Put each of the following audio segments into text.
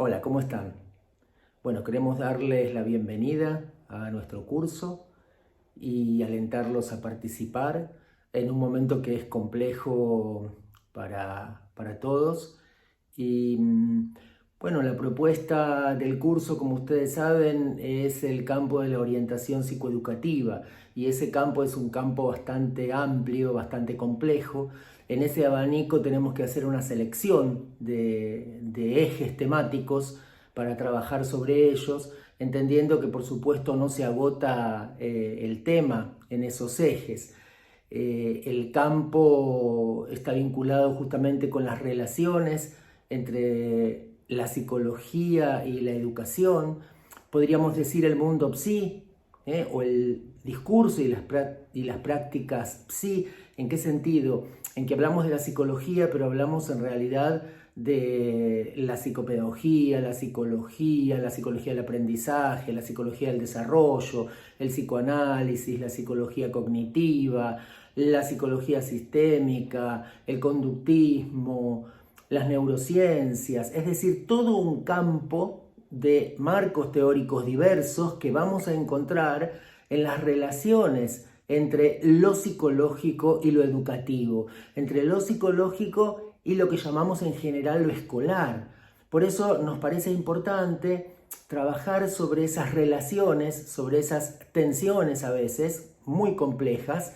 Hola, ¿cómo están? Bueno, queremos darles la bienvenida a nuestro curso y alentarlos a participar en un momento que es complejo para todos. Y bueno, la propuesta del curso, como ustedes saben, es el campo de la orientación psicoeducativa, y ese campo es un campo bastante amplio, bastante complejo. En ese abanico tenemos que hacer una selección de ejes temáticos para trabajar sobre ellos, entendiendo que por supuesto no se agota el tema en esos ejes. El campo está vinculado justamente con las relaciones entre la psicología y la educación. Podríamos decir el mundo psi, o el discurso y las prácticas psi. ¿En qué sentido? En que hablamos de la psicología, pero hablamos en realidad de la psicopedagogía, la psicología del aprendizaje, la psicología del desarrollo, el psicoanálisis, la psicología cognitiva, la psicología sistémica, el conductismo, las neurociencias, es decir, todo un campo de marcos teóricos diversos que vamos a encontrar en las relaciones entre lo psicológico y lo educativo, entre lo psicológico y lo que llamamos en general lo escolar. Por eso nos parece importante trabajar sobre esas relaciones, sobre esas tensiones a veces muy complejas,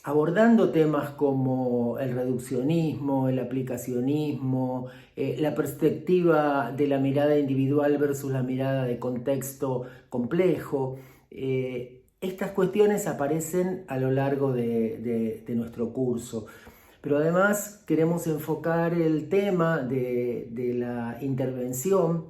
abordando temas como el reduccionismo, el aplicacionismo, la perspectiva de la mirada individual versus la mirada de contexto complejo. Estas cuestiones aparecen a lo largo de nuestro curso, pero además queremos enfocar el tema de la intervención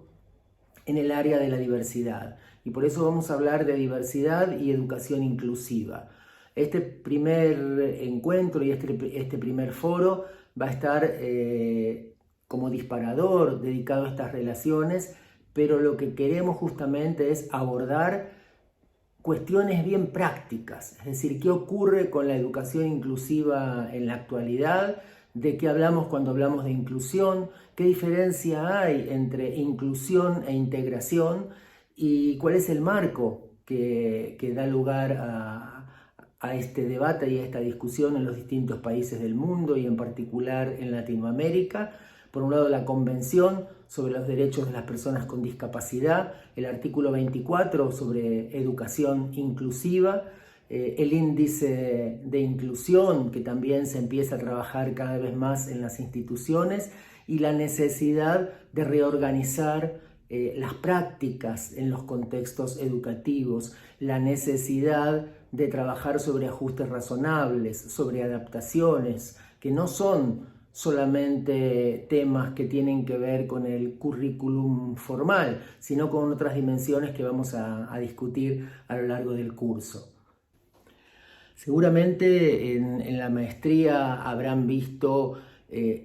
en el área de la diversidad, y por eso vamos a hablar de diversidad y educación inclusiva. Este primer encuentro y este primer foro va a estar como disparador dedicado a estas relaciones, pero lo que queremos justamente es abordar cuestiones bien prácticas, es decir, qué ocurre con la educación inclusiva en la actualidad, de qué hablamos cuando hablamos de inclusión, qué diferencia hay entre inclusión e integración, y cuál es el marco que da lugar a este debate y a esta discusión en los distintos países del mundo y en particular en Latinoamérica. Por un lado, la Convención sobre los Derechos de las Personas con Discapacidad, el artículo 24 sobre educación inclusiva, el índice de inclusión que también se empieza a trabajar cada vez más en las instituciones, y la necesidad de reorganizar las prácticas en los contextos educativos, la necesidad de trabajar sobre ajustes razonables, sobre adaptaciones, que no son solamente temas que tienen que ver con el currículum formal, sino con otras dimensiones que vamos a discutir a lo largo del curso. Seguramente en la maestría habrán visto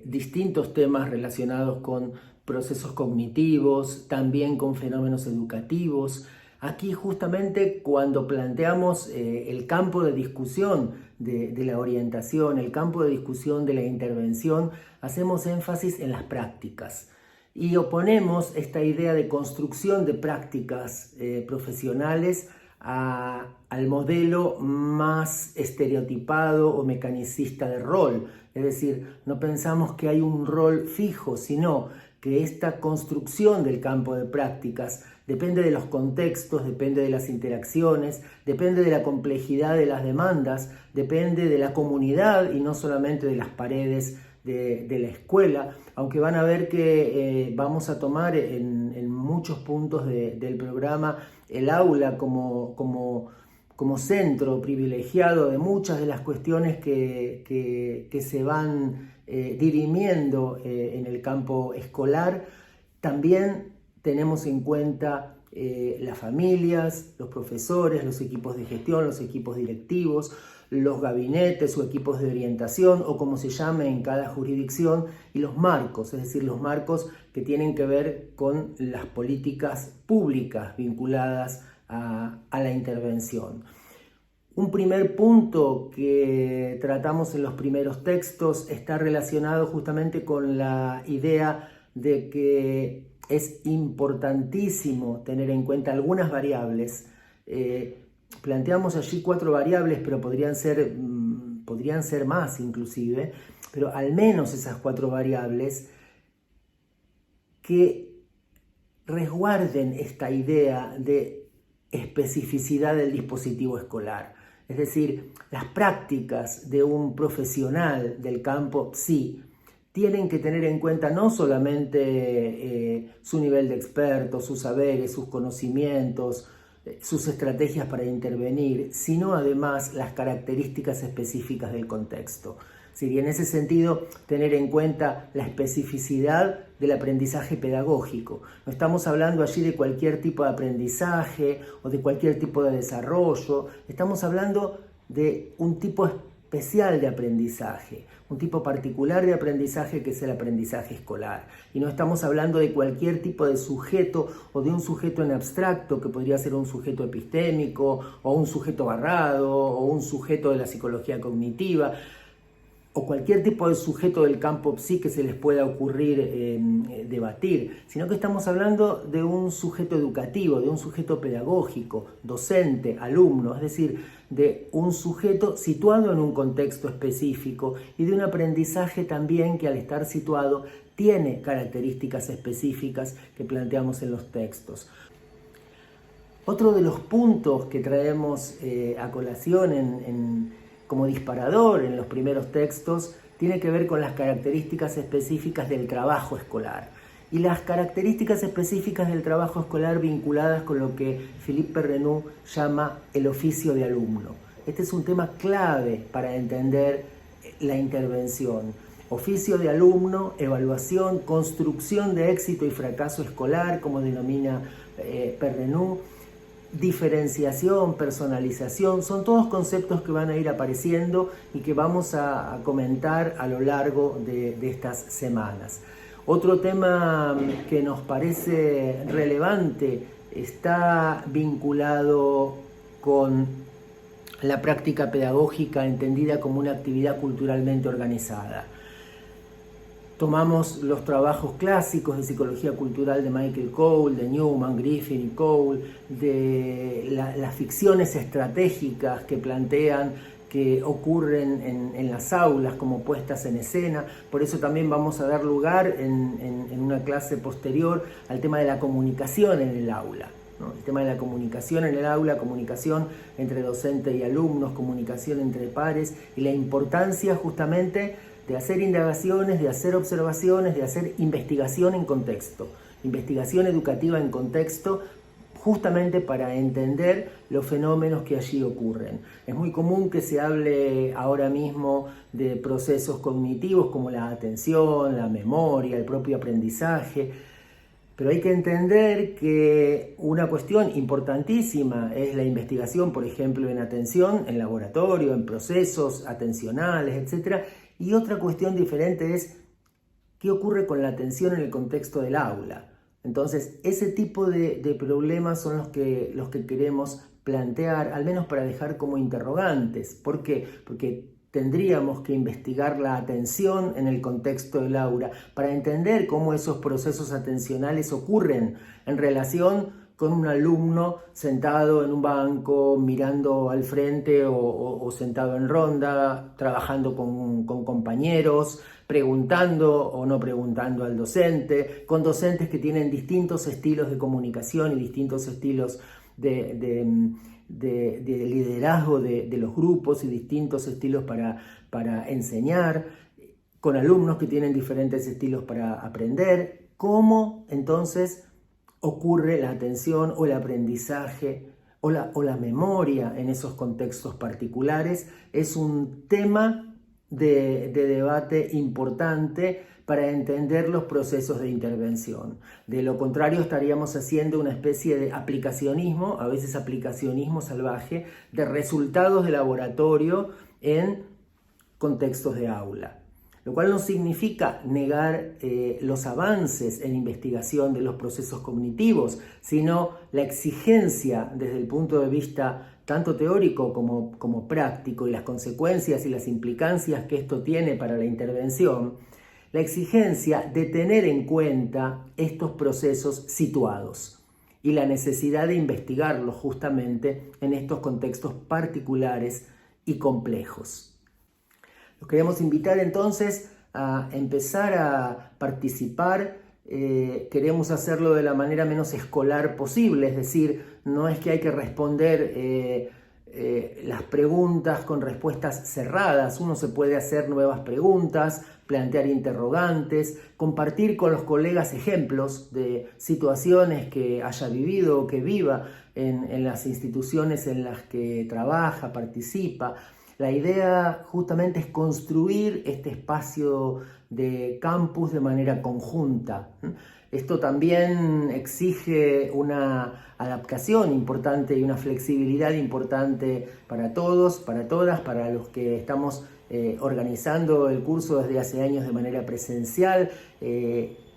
distintos temas relacionados con procesos cognitivos, también con fenómenos educativos. Aquí justamente cuando planteamos el campo de discusión de la orientación, el campo de discusión de la intervención, hacemos énfasis en las prácticas y oponemos esta idea de construcción de prácticas profesionales al modelo más estereotipado o mecanicista de rol. Es decir, no pensamos que hay un rol fijo, sino que esta construcción del campo de prácticas depende de los contextos, depende de las interacciones, depende de la complejidad de las demandas, depende de la comunidad y no solamente de las paredes de la escuela, aunque van a ver que vamos a tomar en muchos puntos del programa el aula como centro privilegiado de muchas de las cuestiones que se van dirimiendo en el campo escolar. También tenemos en cuenta las familias, los profesores, los equipos de gestión, los equipos directivos, los gabinetes o equipos de orientación, o como se llame en cada jurisdicción, y los marcos, es decir, los marcos que tienen que ver con las políticas públicas vinculadas a la intervención. Un primer punto que tratamos en los primeros textos está relacionado justamente con la idea de que es importantísimo tener en cuenta algunas variables. Planteamos allí 4 variables, pero podrían ser más inclusive, pero al menos esas 4 variables que resguarden esta idea de especificidad del dispositivo escolar. Es decir, las prácticas de un profesional del campo sí tienen que tener en cuenta no solamente su nivel de experto, sus saberes, sus conocimientos, sus estrategias para intervenir, sino además las características específicas del contexto. Y en ese sentido, tener en cuenta la especificidad del aprendizaje pedagógico. No estamos hablando allí de cualquier tipo de aprendizaje o de cualquier tipo de desarrollo. Estamos hablando de un tipo especial de aprendizaje, un tipo particular de aprendizaje que es el aprendizaje escolar. Y no estamos hablando de cualquier tipo de sujeto o de un sujeto en abstracto que podría ser un sujeto epistémico o un sujeto barrado o un sujeto de la psicología cognitiva, o cualquier tipo de sujeto del campo psi que se les pueda ocurrir debatir, sino que estamos hablando de un sujeto educativo, de un sujeto pedagógico, docente, alumno, es decir, de un sujeto situado en un contexto específico y de un aprendizaje también que al estar situado tiene características específicas que planteamos en los textos. Otro de los puntos que traemos a colación como disparador en los primeros textos tiene que ver con las características específicas del trabajo escolar y las características específicas del trabajo escolar vinculadas con lo que Philippe Perrenot llama el oficio de alumno. Este es un tema clave para entender la intervención. Oficio de alumno, evaluación, construcción de éxito y fracaso escolar, como denomina Perrenot, diferenciación, personalización, son todos conceptos que van a ir apareciendo y que vamos a comentar a lo largo de estas semanas. Otro tema que nos parece relevante está vinculado con la práctica pedagógica entendida como una actividad culturalmente organizada. Tomamos los trabajos clásicos de psicología cultural de Michael Cole, de Newman, Griffin y Cole, de las ficciones estratégicas que plantean que ocurren en las aulas como puestas en escena. Por eso también vamos a dar lugar en una clase posterior al tema de la comunicación en el aula, ¿no? El tema de la comunicación en el aula, comunicación entre docente y alumnos, comunicación entre pares y la importancia justamente de hacer indagaciones, de hacer observaciones, de hacer investigación en contexto, investigación educativa en contexto, justamente para entender los fenómenos que allí ocurren. Es muy común que se hable ahora mismo de procesos cognitivos como la atención, la memoria, el propio aprendizaje, pero hay que entender que una cuestión importantísima es la investigación, por ejemplo, en atención, en laboratorio, en procesos atencionales, etc. Y otra cuestión diferente es qué ocurre con la atención en el contexto del aula. Entonces, ese tipo de problemas son los que queremos plantear, al menos para dejar como interrogantes. ¿Por qué? Porque tendríamos que investigar la atención en el contexto del aula para entender cómo esos procesos atencionales ocurren en relación con un alumno sentado en un banco, mirando al frente o sentado en ronda, trabajando con compañeros, preguntando o no preguntando al docente, con docentes que tienen distintos estilos de comunicación y distintos estilos de liderazgo de los grupos y distintos estilos para enseñar, con alumnos que tienen diferentes estilos para aprender. ¿Cómo entonces ocurre la atención o el aprendizaje o la memoria en esos contextos particulares? Es un tema de debate importante para entender los procesos de intervención. De lo contrario, estaríamos haciendo una especie de aplicacionismo, a veces aplicacionismo salvaje, de resultados de laboratorio en contextos de aula. Lo cual no significa negar los avances en investigación de los procesos cognitivos, sino la exigencia desde el punto de vista tanto teórico como práctico y las consecuencias y las implicancias que esto tiene para la intervención, la exigencia de tener en cuenta estos procesos situados y la necesidad de investigarlos justamente en estos contextos particulares y complejos. Los queremos invitar entonces a empezar a participar. Queremos hacerlo de la manera menos escolar posible, es decir, no es que hay que responder las preguntas con respuestas cerradas. Uno se puede hacer nuevas preguntas, plantear interrogantes, compartir con los colegas ejemplos de situaciones que haya vivido o que viva en las instituciones en las que trabaja, participa. La idea justamente es construir este espacio de campus de manera conjunta. Esto también exige una adaptación importante y una flexibilidad importante para todos, para todas, para los que estamos organizando el curso desde hace años de manera presencial,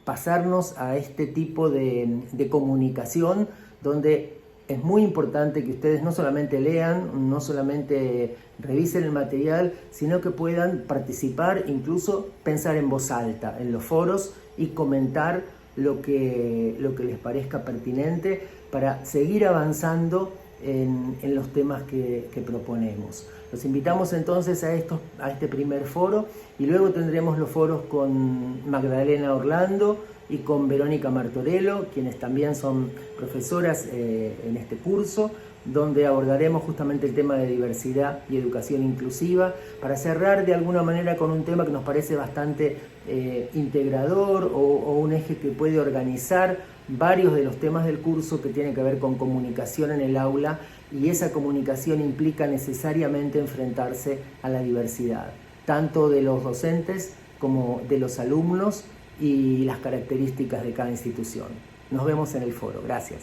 pasarnos a este tipo de comunicación donde es muy importante que ustedes no solamente lean, no solamente revisen el material, sino que puedan participar, incluso pensar en voz alta en los foros y comentar lo que les parezca pertinente para seguir avanzando en los temas que proponemos. Los invitamos entonces a este primer foro y luego tendremos los foros con Magdalena Orlando y con Verónica Martorello, quienes también son profesoras en este curso, donde abordaremos justamente el tema de diversidad y educación inclusiva, para cerrar de alguna manera con un tema que nos parece bastante integrador o un eje que puede organizar varios de los temas del curso que tienen que ver con comunicación en el aula, y esa comunicación implica necesariamente enfrentarse a la diversidad, tanto de los docentes como de los alumnos y las características de cada institución. Nos vemos en el foro. Gracias.